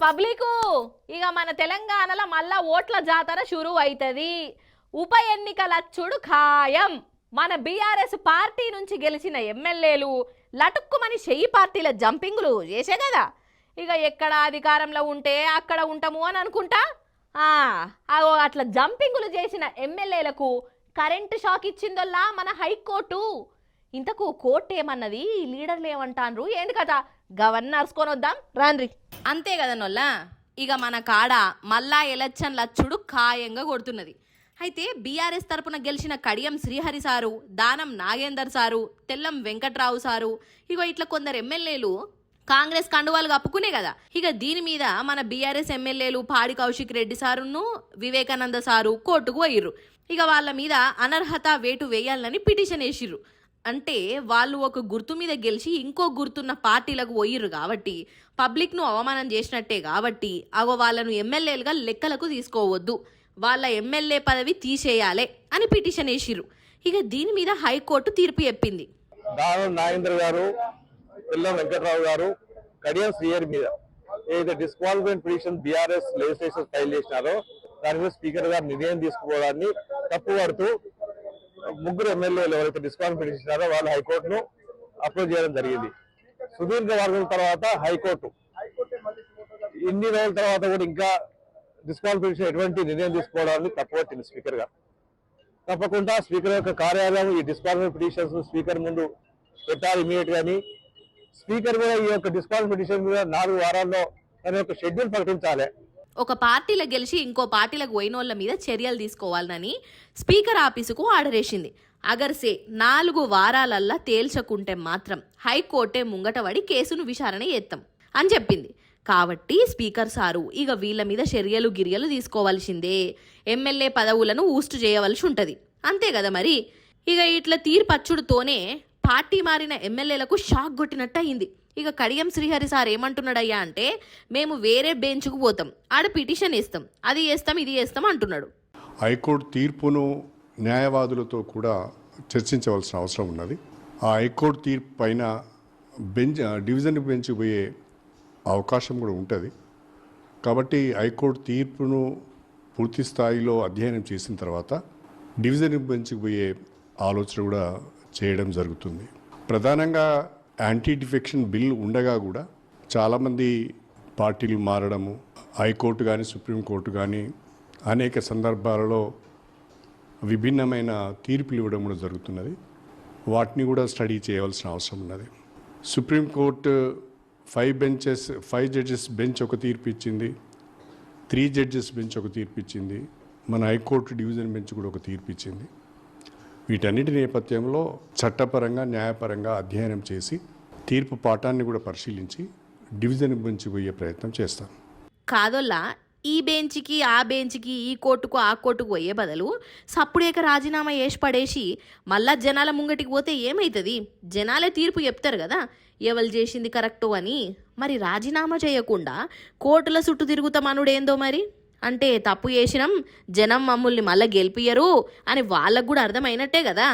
Public ఇక మన తెలంగాణలో మళ్ళా ఓట్ల జాతర షురు అవుతుంది. ఉప ఎన్నికల అచ్చుడు ఖాయం. మన బీఆర్ఎస్ పార్టీ నుంచి గెలిచిన ఎమ్మెల్యేలు లటుక్కుమని చెయ్యి పార్టీల జంపింగులు చేసే కదా. ఇక ఎక్కడ అధికారంలో ఉంటే అక్కడ ఉంటాము అని అనుకుంటా. అట్లా జంపింగులు చేసిన ఎమ్మెల్యేలకు కరెంటు షాక్ ఇచ్చిందల్లా మన హైకోర్టు. ఇంతకు కోర్టు ఏమన్నది, లీడర్లు ఏమంటాన్రు ఏంటి కదా, గవర్నర్స్ కొనొద్దాం రాన్రి. అంతే కదా నొల్లా. ఇక మన కాడ మళ్ళా ఎలక్షన్ల అచ్చుడు ఖాయంగా కొడుతున్నది. అయితే బీఆర్ఎస్ తరపున గెలిచిన Kadiyam Srihari sir, Danam Nagender sir, Tellam Venkatrao sir, ఇగో ఇట్లా కొందరు ఎమ్మెల్యేలు కాంగ్రెస్ కండువాలు కప్పుకునే కదా. ఇక దీని మీద మన బీఆర్ఎస్ ఎమ్మెల్యేలు పాడి కౌశిక్ రెడ్డి సారును వివేకానంద సారు కోర్టుకు పోయిర్రు. ఇక వాళ్ళ మీద అనర్హత వేటు వేయాలని పిటిషన్ వేసిర్రు. అంటే వాళ్ళు ఒక గుర్తు మీద గెలిచి ఇంకో గుర్తున్న పార్టీలకు పోయిర్రు కాబట్టి, పబ్లిక్ను అవమానం చేసినట్టే కాబట్టి అగో వాళ్ళను ఎమ్మెల్యేలుగా లెక్కలకు తీసుకోవద్దు, వాళ్ళ ఎమ్మెల్యే పదవి తీసేయాలి అని పిటిషన్ వేసిర్రు. ఇక దీని మీద హైకోర్టు తీర్పు చెప్పింది. దానం నాగేంద్ర గారు, తెల్లం వెంకట్రావు గారు, కడియం శ్రీహరి మీద ఏదైతే disqualified petition BRS legislation file చేసినారో దాని మీద స్పీకర్ గారు నిర్ణయం తీసుకోవడాన్ని తప్పుపడుతూ ముగ్గురు ఎమ్మెల్యేలు ఎవరైతే డిస్క్వాలిఫై చేసినారో వాళ్ళు హైకోర్టును అప్రోచ్ చేయడం జరిగింది. సుదీర్ఘ వర్గం తర్వాత హైకోర్టు ఇన్ని రోజుల తర్వాత కూడా ఇంకా డిస్క్వాలిఫికేషన్ ఎటువంటి నిర్ణయం తీసుకోవడాన్ని తప్పుపట్టింది స్పీకర్ గారు. తప్పకుండా స్పీకర్ యొక్క కార్యాలయం ఈ డిస్క్వాలిఫై పిటిషన్స్ స్పీకర్ ముందు పెట్టాలి ఇమీడియట్ గాని. స్పీకర్ కూడా ఈ యొక్క డిస్క్వాలిఫై పిటిషన్ మీద 4 వారాల్లో తన యొక్క షెడ్యూల్ ప్రకటించాలి. ఒక పార్టీలో గెలిచి ఇంకో పార్టీలకు పోయినోళ్ల మీద చర్యలు తీసుకోవాలని స్పీకర్ ఆఫీసుకు ఆర్డర్ వేసింది. అగర్సే 4 వారాలల్లా తేల్చకుంటే మాత్రం హైకోర్టే ముంగటపడి కేసును విచారణ చేస్తాం అని చెప్పింది. కాబట్టి స్పీకర్ సారు ఇక వీళ్ళ మీద చర్యలు గిర్యలు తీసుకోవాల్సిందే, ఎమ్మెల్యే పదవులను ఊస్టు చేయవలసి ఉంటుంది. అంతే కదా మరి. ఇక ఇట్లా తీర్పచ్చుడుతోనే పార్టీ మారిన ఎమ్మెల్యేలకు షాక్ కొట్టినట్టు అయింది. ఇక కడియం శ్రీహరి సార్ ఏమంటున్నాడయ్యా అంటే, మేము వేరే బెంచ్కు పోతాం, ఆడ పిటిషన్ ఇస్తాం, అది చేస్తాం ఇది చేస్తాం అంటున్నాడు. హైకోర్టు తీర్పును న్యాయవాదులతో కూడా చర్చించవలసిన అవసరం ఉన్నది. ఆ హైకోర్టు తీర్పు పైన డివిజన్ బెంచ్కి పోయే అవకాశం కూడా ఉంటుంది. కాబట్టి హైకోర్టు తీర్పును పూర్తి స్థాయిలో అధ్యయనం చేసిన తర్వాత డివిజన్ బెంచ్కి పోయే ఆలోచన కూడా చేయడం జరుగుతుంది. ప్రధానంగా యాంటీ డిఫెక్షన్ బిల్ ఉండగా కూడా చాలామంది పార్టీలు మారడము, హైకోర్టు కానీ సుప్రీంకోర్టు కానీ అనేక సందర్భాలలో విభిన్నమైన తీర్పులు ఇవ్వడం కూడా జరుగుతున్నది. వాటిని కూడా స్టడీ చేయవలసిన అవసరం ఉన్నది. సుప్రీంకోర్టు 5 జడ్జెస్ బెంచ్ ఒక తీర్పు ఇచ్చింది, 3 జడ్జెస్ బెంచ్ ఒక తీర్పు ఇచ్చింది, మన హైకోర్టు డివిజన్ బెంచ్ కూడా ఒక తీర్పు ఇచ్చింది. వీటన్నిటి నేపథ్యంలో చట్టపరంగా న్యాయపరంగా అధ్యయనం చేసి తీర్పు పాఠాన్ని కూడా పరిశీలించి డివిజన్ బెంచ్ పోయే ప్రయత్నం చేస్తాం. కాదోల్లా ఈ బెంచ్కి ఆ బెంచ్కి, ఈ కోర్టుకు ఆ కోర్టుకు పోయే బదులు సప్పుడేక రాజీనామా చేసి పడేసి మళ్ళా జనాల ముంగటికి పోతే ఏమవుతుంది? జనాలే తీర్పు చెప్తారు కదా ఎవరు చేసింది కరెక్టు అని. మరి రాజీనామా చేయకుండా కోర్టుల చుట్టూ తిరుగుతామనుడేందో మరి. అంటే తప్పు చేసినాం, జనం మమ్మల్ని మళ్ళీ గెలిపియ్యరు అని వాళ్ళకు కూడా అర్థమైనట్టే కదా.